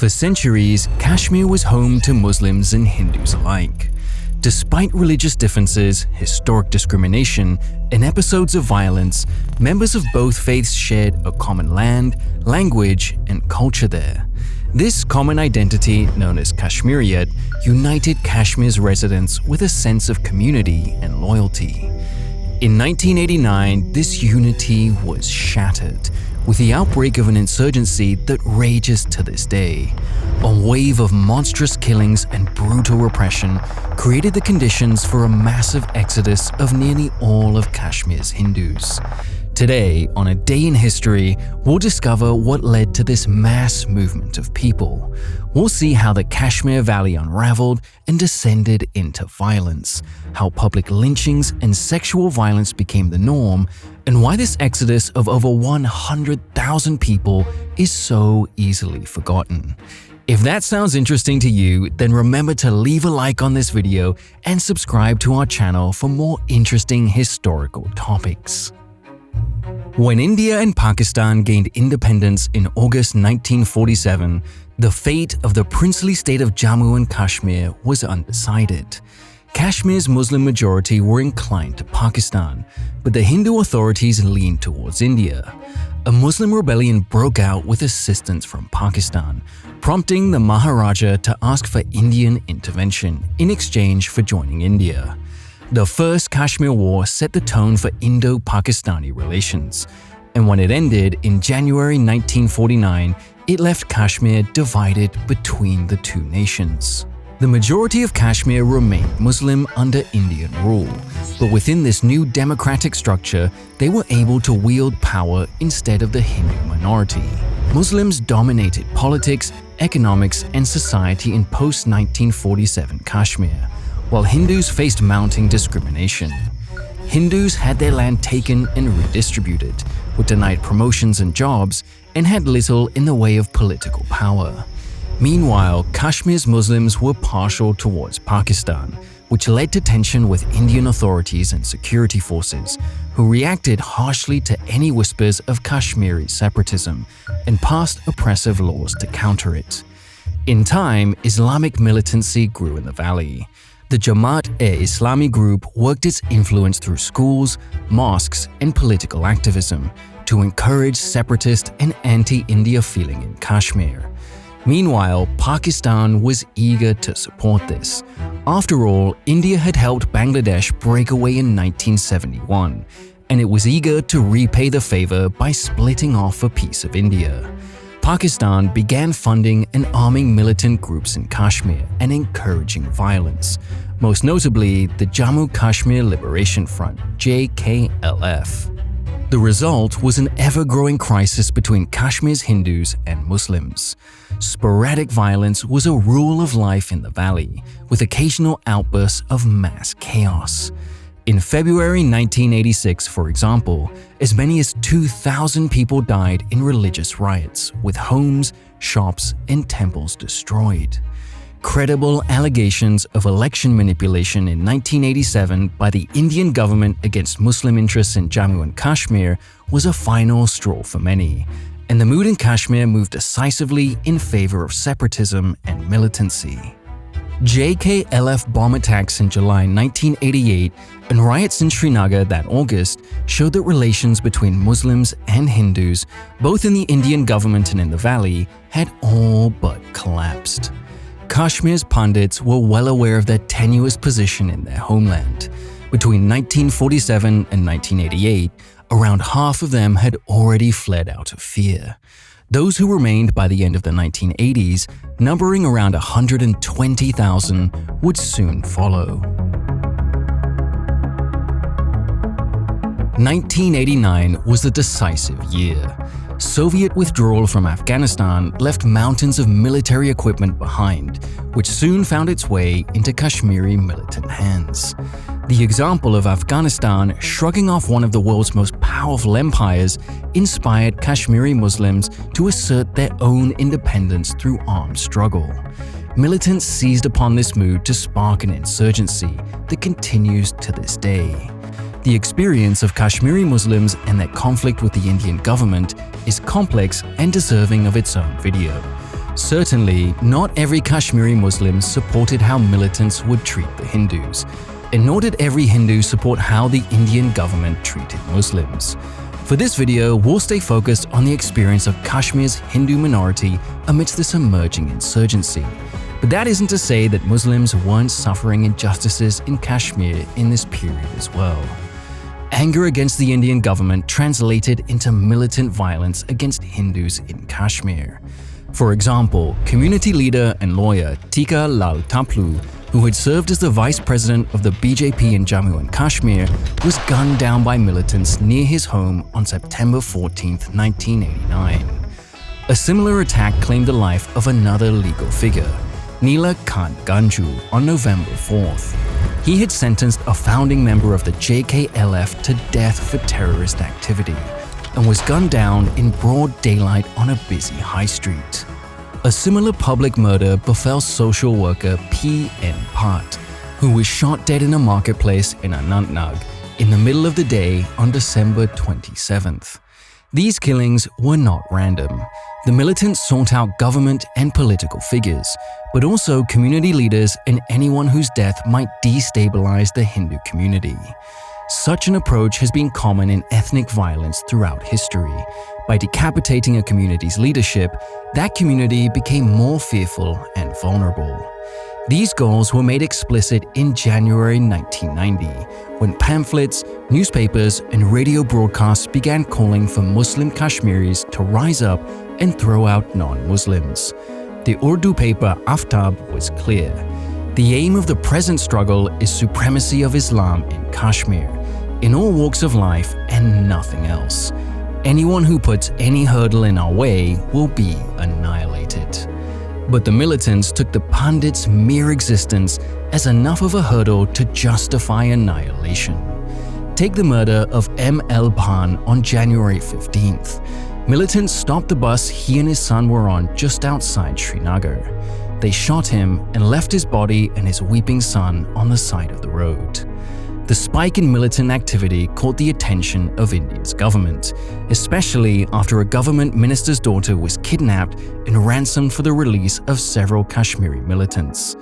For centuries, Kashmir was home to Muslims and Hindus alike. Despite religious differences, historic discrimination, and episodes of violence, members of both faiths shared a common land, language, and culture there. This common identity, known as Kashmiriyat, united Kashmir's residents with a sense of community and loyalty. In 1989, this unity was shattered with the outbreak of an insurgency that rages to this day. A wave of monstrous killings and brutal repression created the conditions for a massive exodus of nearly all of Kashmir's Hindus. Today, on A Day in History, we'll discover what led to this mass movement of people. We'll see how the Kashmir Valley unraveled and descended into violence, how public lynchings and sexual violence became the norm, and why this exodus of over 100,000 people is so easily forgotten. If that sounds interesting to you, then remember to leave a like on this video and subscribe to our channel for more interesting historical topics. When India and Pakistan gained independence in August 1947, the fate of the princely state of Jammu and Kashmir was undecided. Kashmir's Muslim majority were inclined to Pakistan, but the Hindu authorities leaned towards India. A Muslim rebellion broke out with assistance from Pakistan, prompting the Maharaja to ask for Indian intervention in exchange for joining India. The First Kashmir War set the tone for Indo-Pakistani relations, and when it ended in January 1949, it left Kashmir divided between the two nations. The majority of Kashmir remained Muslim under Indian rule, but within this new democratic structure, they were able to wield power instead of the Hindu minority. Muslims dominated politics, economics, and society in post-1947 Kashmir, while Hindus faced mounting discrimination. Hindus had their land taken and redistributed, were denied promotions and jobs, and had little in the way of political power. Meanwhile, Kashmir's Muslims were partial towards Pakistan, which led to tension with Indian authorities and security forces, who reacted harshly to any whispers of Kashmiri separatism and passed oppressive laws to counter it. In time, Islamic militancy grew in the valley. The Jamaat-e-Islami group worked its influence through schools, mosques, and political activism to encourage separatist and anti-India feeling in Kashmir. Meanwhile, Pakistan was eager to support this. After all, India had helped Bangladesh break away in 1971, and it was eager to repay the favor by splitting off a piece of India. Pakistan began funding and arming militant groups in Kashmir and encouraging violence, most notably the Jammu Kashmir Liberation Front (JKLF). The result was an ever-growing crisis between Kashmir's Hindus and Muslims. Sporadic violence was a rule of life in the valley, with occasional outbursts of mass chaos. In February 1986, for example, as many as 2,000 people died in religious riots, with homes, shops, and temples destroyed. Credible allegations of election manipulation in 1987 by the Indian government against Muslim interests in Jammu and Kashmir was a final straw for many, and the mood in Kashmir moved decisively in favor of separatism and militancy. JKLF bomb attacks in July 1988 and riots in Srinagar that August showed that relations between Muslims and Hindus, both in the Indian government and in the valley, had all but collapsed. Kashmir's pundits were well aware of their tenuous position in their homeland. Between 1947 and 1988, around half of them had already fled out of fear. Those who remained by the end of the 1980s, numbering around 120,000, would soon follow. 1989 was the decisive year. Soviet withdrawal from Afghanistan left mountains of military equipment behind, which soon found its way into Kashmiri militant hands. The example of Afghanistan shrugging off one of the world's most powerful empires inspired Kashmiri Muslims to assert their own independence through armed struggle. Militants seized upon this mood to spark an insurgency that continues to this day. The experience of Kashmiri Muslims and their conflict with the Indian government is complex and deserving of its own video. Certainly, not every Kashmiri Muslim supported how militants would treat the Hindus, and nor did every Hindu support how the Indian government treated Muslims. For this video, we'll stay focused on the experience of Kashmir's Hindu minority amidst this emerging insurgency. But that isn't to say that Muslims weren't suffering injustices in Kashmir in this period as well. Anger against the Indian government translated into militant violence against Hindus in Kashmir. For example, community leader and lawyer Tika Lal Taplu, who had served as the vice president of the BJP in Jammu and Kashmir, was gunned down by militants near his home on September 14, 1989. A similar attack claimed the life of another legal figure, Neela Kant Ganju, on November 4th. He had sentenced a founding member of the JKLF to death for terrorist activity and was gunned down in broad daylight on a busy high street. A similar public murder befell social worker P.N. Bhatt, who was shot dead in a marketplace in Anantnag in the middle of the day on December 27th. These killings were not random. The militants sought out government and political figures, but also community leaders and anyone whose death might destabilize the Hindu community. Such an approach has been common in ethnic violence throughout history. By decapitating a community's leadership, that community became more fearful and vulnerable. These goals were made explicit in January 1990, when pamphlets, newspapers, and radio broadcasts began calling for Muslim Kashmiris to rise up and throw out non-Muslims. The Urdu paper Aftab was clear. The aim of the present struggle is supremacy of Islam in Kashmir, in all walks of life and nothing else. Anyone who puts any hurdle in our way will be annihilated. But the militants took the pundits' mere existence as enough of a hurdle to justify annihilation. Take the murder of M.L. Bhan on January 15th. Militants stopped the bus he and his son were on just outside Srinagar. They shot him and left his body and his weeping son on the side of the road. The spike in militant activity caught the attention of India's government, especially after a government minister's daughter was kidnapped and ransomed for the release of several Kashmiri militants.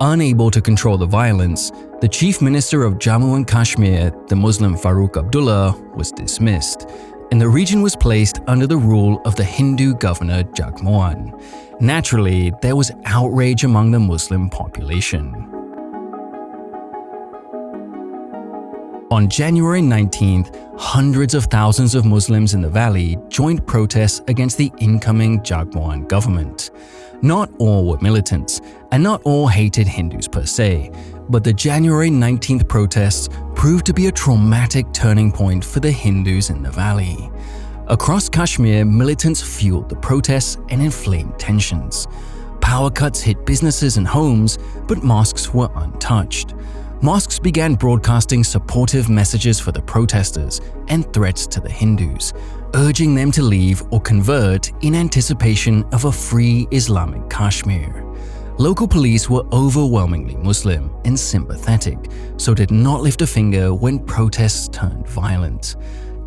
Unable to control the violence, the chief minister of Jammu and Kashmir, the Muslim Farooq Abdullah, was dismissed, and the region was placed under the rule of the Hindu governor Jagmohan. Naturally, there was outrage among the Muslim population. On January 19th, hundreds of thousands of Muslims in the valley joined protests against the incoming Jagmohan government. Not all were militants, and not all hated Hindus per se, but the January 19th protests proved to be a traumatic turning point for the Hindus in the valley. Across Kashmir, militants fueled the protests and inflamed tensions. Power cuts hit businesses and homes, but mosques were untouched. Mosques began broadcasting supportive messages for the protesters and threats to the Hindus, urging them to leave or convert in anticipation of a free Islamic Kashmir. Local police were overwhelmingly Muslim and sympathetic, so did not lift a finger when protests turned violent.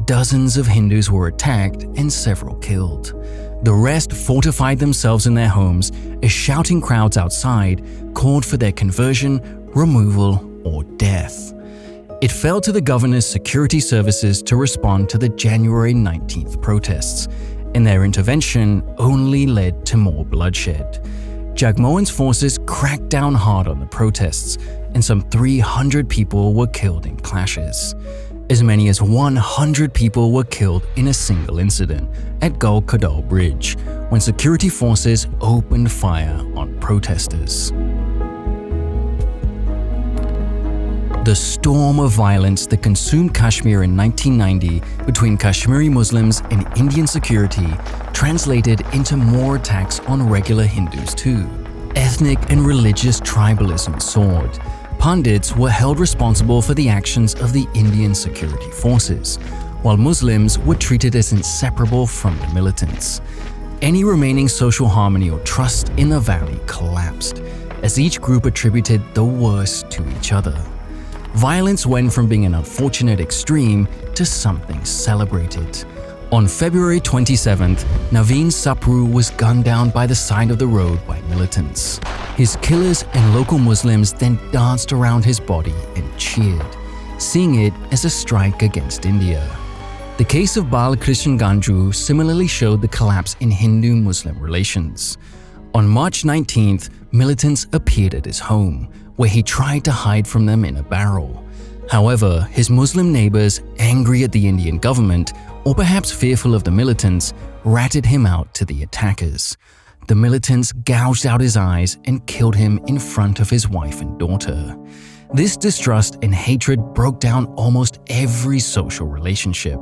Dozens of Hindus were attacked and several killed. The rest fortified themselves in their homes as shouting crowds outside called for their conversion, removal, or death. It fell to the governor's security services to respond to the January 19th protests, and their intervention only led to more bloodshed. Jagmohan's forces cracked down hard on the protests, and some 300 people were killed in clashes. As many as 100 people were killed in a single incident at Gul Kadal Bridge, when security forces opened fire on protesters. The storm of violence that consumed Kashmir in 1990 between Kashmiri Muslims and Indian security translated into more attacks on regular Hindus too. Ethnic and religious tribalism soared. Pundits were held responsible for the actions of the Indian security forces, while Muslims were treated as inseparable from the militants. Any remaining social harmony or trust in the valley collapsed, as each group attributed the worst to each other. Violence went from being an unfortunate extreme to something celebrated. On February 27th, Naveen Sapru was gunned down by the side of the road by militants. His killers and local Muslims then danced around his body and cheered, seeing it as a strike against India. The case of Balkrishnan Ganju similarly showed the collapse in Hindu-Muslim relations. On March 19th, militants appeared at his home, where he tried to hide from them in a barrel. However, his Muslim neighbors, angry at the Indian government, or perhaps fearful of the militants, ratted him out to the attackers. The militants gouged out his eyes and killed him in front of his wife and daughter. This distrust and hatred broke down almost every social relationship,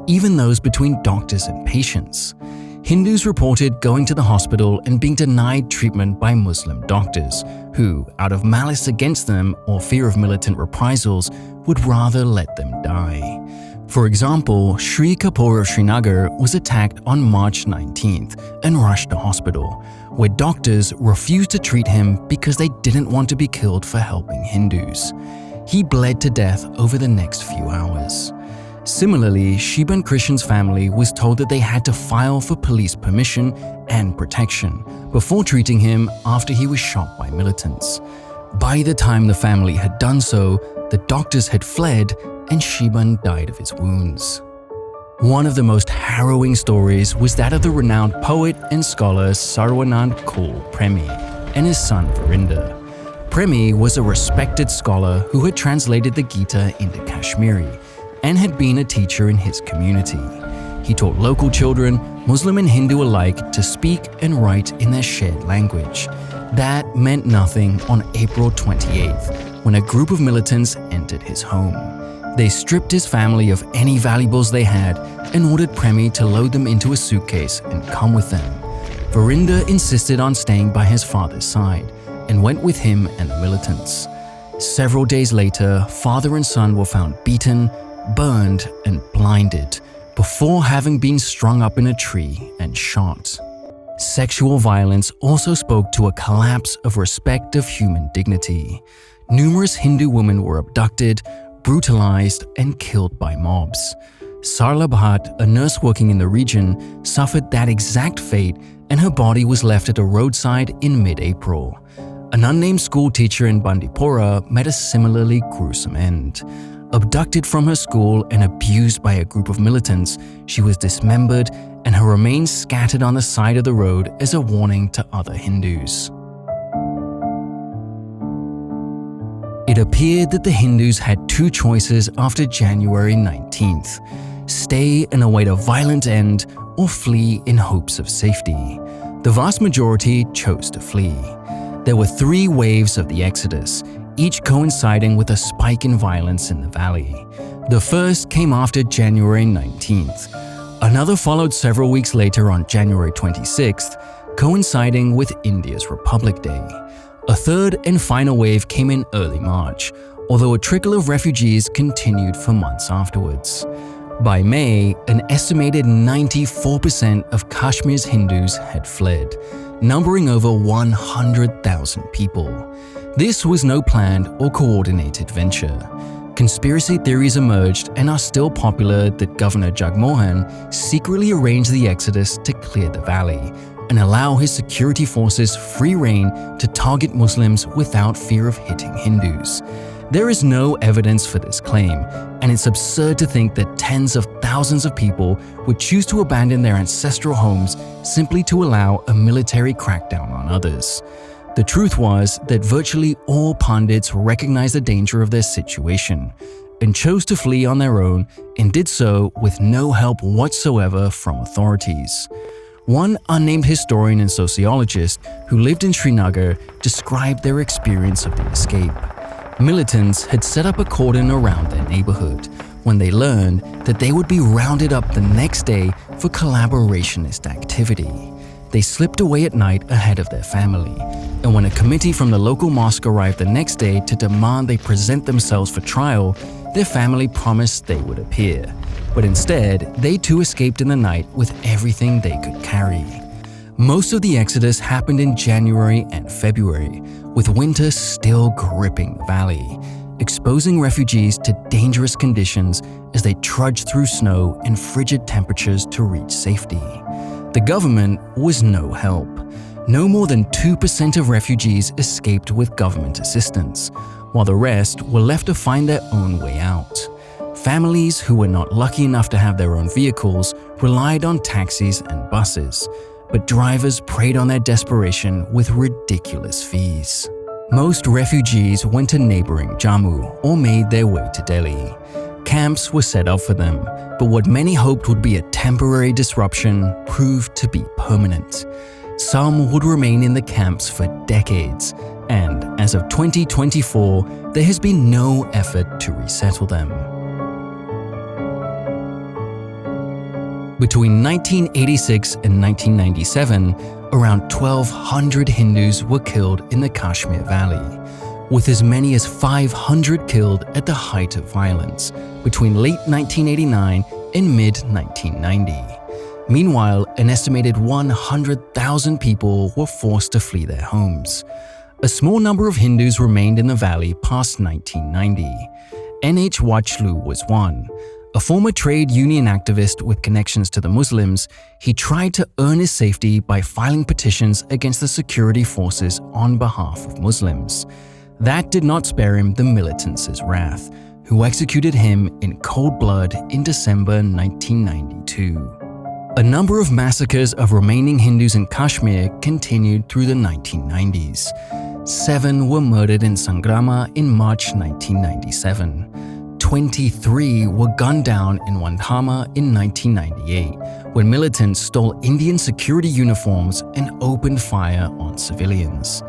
even those between doctors and patients. Hindus reported going to the hospital and being denied treatment by Muslim doctors, who, out of malice against them or fear of militant reprisals, would rather let them die. For example, Sri Kapoor of Srinagar was attacked on March 19th and rushed to hospital, where doctors refused to treat him because they didn't want to be killed for helping Hindus. He bled to death over the next few hours. Similarly, Shiban Krishan's family was told that they had to file for police permission and protection before treating him after he was shot by militants. By the time the family had done so, the doctors had fled and Shiban died of his wounds. One of the most harrowing stories was that of the renowned poet and scholar Sarwanand Kaul Premi and his son Verinder. Premi was a respected scholar who had translated the Gita into Kashmiri and had been a teacher in his community. He taught local children, Muslim and Hindu alike, to speak and write in their shared language. That meant nothing on April 28th, when a group of militants entered his home. They stripped his family of any valuables they had and ordered Premi to load them into a suitcase and come with them. Verinder insisted on staying by his father's side and went with him and the militants. Several days later, father and son were found beaten, burned, and blinded before having been strung up in a tree and shot. Sexual violence also spoke to a collapse of respect of human dignity. Numerous Hindu women were abducted, brutalized, and killed by mobs. Sarla Bhatt, a nurse working in the region, suffered that exact fate, and her body was left at a roadside in mid-April. An unnamed school teacher in Bandipora met a similarly gruesome end. Abducted from her school and abused by a group of militants, she was dismembered and her remains scattered on the side of the road as a warning to other Hindus. It appeared that the Hindus had two choices after January 19th: stay and await a violent end, or flee in hopes of safety. The vast majority chose to flee. There were 3 waves of the exodus, each coinciding with a spike in violence in the valley. The first came after January 19th. Another followed several weeks later on January 26th, coinciding with India's Republic Day. A third and final wave came in early March, although a trickle of refugees continued for months afterwards. By May, an estimated 94% of Kashmir's Hindus had fled, numbering over 100,000 people. This was no planned or coordinated venture. Conspiracy theories emerged and are still popular that Governor Jagmohan secretly arranged the exodus to clear the valley and allow his security forces free rein to target Muslims without fear of hitting Hindus. There is no evidence for this claim, and it's absurd to think that tens of thousands of people would choose to abandon their ancestral homes simply to allow a military crackdown on others. The truth was that virtually all pundits recognized the danger of their situation and chose to flee on their own, and did so with no help whatsoever from authorities. One unnamed historian and sociologist who lived in Srinagar described their experience of the escape. Militants had set up a cordon around their neighborhood when they learned that they would be rounded up the next day for collaborationist activity. They slipped away at night ahead of their family, and when a committee from the local mosque arrived the next day to demand they present themselves for trial, their family promised they would appear. But instead, they too escaped in the night with everything they could carry. Most of the exodus happened in January and February, with winter still gripping the valley, exposing refugees to dangerous conditions as they trudged through snow and frigid temperatures to reach safety. The government was no help. No more than 2% of refugees escaped with government assistance, while the rest were left to find their own way out. Families who were not lucky enough to have their own vehicles relied on taxis and buses, but drivers preyed on their desperation with ridiculous fees. Most refugees went to neighboring Jammu or made their way to Delhi. Camps were set up for them, but what many hoped would be a temporary disruption proved to be permanent. Some would remain in the camps for decades, and as of 2024, there has been no effort to resettle them. Between 1986 and 1997, around 1,200 Hindus were killed in the Kashmir Valley, with as many as 500 killed at the height of violence between late 1989 and mid-1990. Meanwhile, an estimated 100,000 people were forced to flee their homes. A small number of Hindus remained in the valley past 1990. N.H. Wachlu was one. A former trade union activist with connections to the Muslims, he tried to earn his safety by filing petitions against the security forces on behalf of Muslims. That did not spare him the militants' wrath, who executed him in cold blood in December 1992. A number of massacres of remaining Hindus in Kashmir continued through the 1990s. 7 were murdered in Sangrama in March 1997. 23 were gunned down in Wandhama in 1998, when militants stole Indian security uniforms and opened fire on civilians.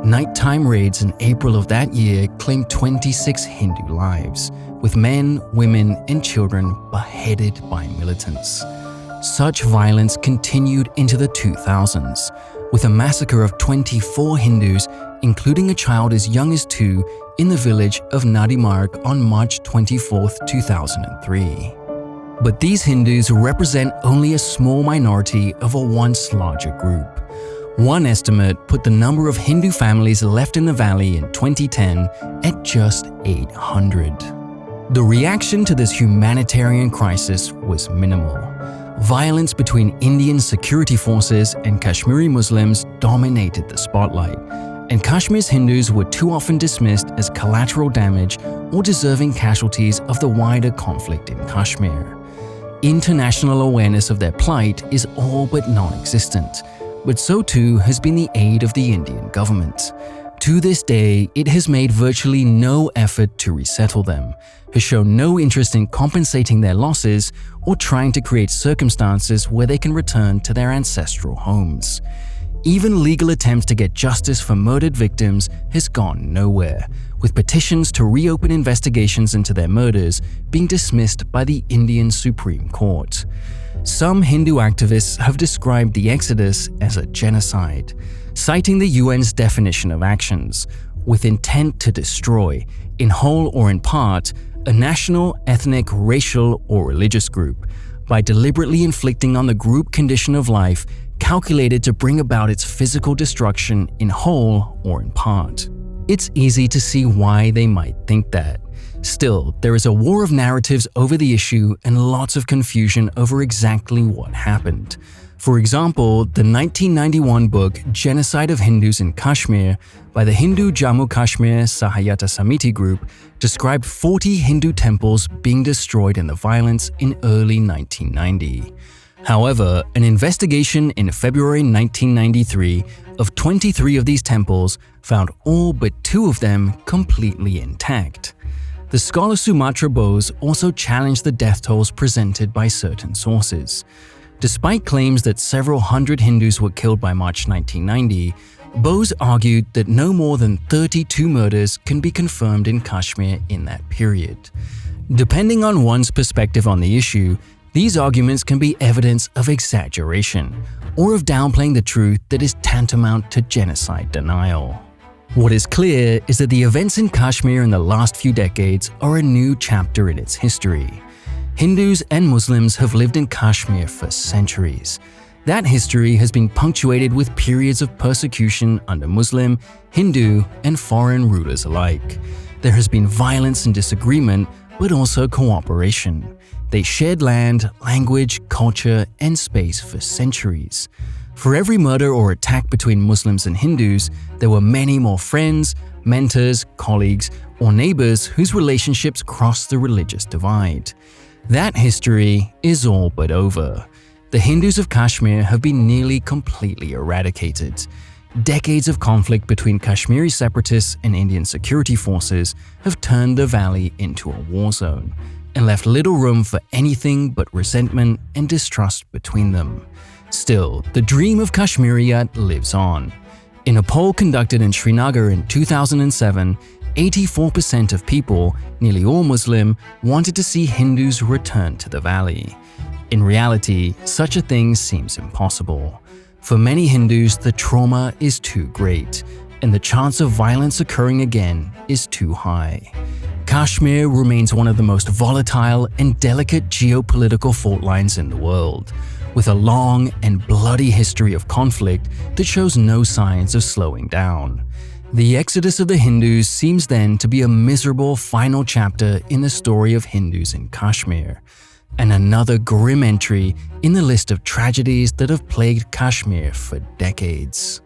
Nighttime raids in April of that year claimed 26 Hindu lives, with men, women, and children beheaded by militants. Such violence continued into the 2000s, with a massacre of 24 Hindus, including a child as young as 2, in the village of Nadimarg on March 24, 2003. But these Hindus represent only a small minority of a once larger group. One estimate put the number of Hindu families left in the valley in 2010 at just 800. The reaction to this humanitarian crisis was minimal. Violence between Indian security forces and Kashmiri Muslims dominated the spotlight, and Kashmir's Hindus were too often dismissed as collateral damage or deserving casualties of the wider conflict in Kashmir. International awareness of their plight is all but non-existent, but so too has been the aid of the Indian government. To this day, it has made virtually no effort to resettle them, has shown no interest in compensating their losses or trying to create circumstances where they can return to their ancestral homes. Even legal attempts to get justice for murdered victims has gone nowhere, with petitions to reopen investigations into their murders being dismissed by the Indian Supreme Court. Some Hindu activists have described the exodus as a genocide, citing the UN's definition of actions, with intent to destroy, in whole or in part, a national, ethnic, racial, or religious group, by deliberately inflicting on the group condition of life calculated to bring about its physical destruction in whole or in part. It's easy to see why they might think that. Still, there is a war of narratives over the issue and lots of confusion over exactly what happened. For example, the 1991 book Genocide of Hindus in Kashmir by the Hindu Jammu Kashmir Sahayata Samiti group described 40 Hindu temples being destroyed in the violence in early 1990. However, an investigation in February 1993 of 23 of these temples found all but 2 of them completely intact. The scholar Sumatra Bose also challenged the death tolls presented by certain sources. Despite claims that several hundred Hindus were killed by March 1990, Bose argued that no more than 32 murders can be confirmed in Kashmir in that period. Depending on one's perspective on the issue, these arguments can be evidence of exaggeration or of downplaying the truth that is tantamount to genocide denial. What is clear is that the events in Kashmir in the last few decades are a new chapter in its history. Hindus and Muslims have lived in Kashmir for centuries. That history has been punctuated with periods of persecution under Muslim, Hindu, and foreign rulers alike. There has been violence and disagreement, but also cooperation. They shared land, language, culture, and space for centuries. For every murder or attack between Muslims and Hindus, there were many more friends, mentors, colleagues, or neighbors whose relationships crossed the religious divide. That history is all but over. The Hindus of Kashmir have been nearly completely eradicated. Decades of conflict between Kashmiri separatists and Indian security forces have turned the valley into a war zone and left little room for anything but resentment and distrust between them. Still, the dream of Kashmiriyat lives on. In a poll conducted in Srinagar in 2007, 84% of people, nearly all Muslim, wanted to see Hindus return to the valley. In reality, such a thing seems impossible. For many Hindus, the trauma is too great, and the chance of violence occurring again is too high. Kashmir remains one of the most volatile and delicate geopolitical fault lines in the world, with a long and bloody history of conflict that shows no signs of slowing down. The exodus of the Hindus seems then to be a miserable final chapter in the story of Hindus in Kashmir, and another grim entry in the list of tragedies that have plagued Kashmir for decades.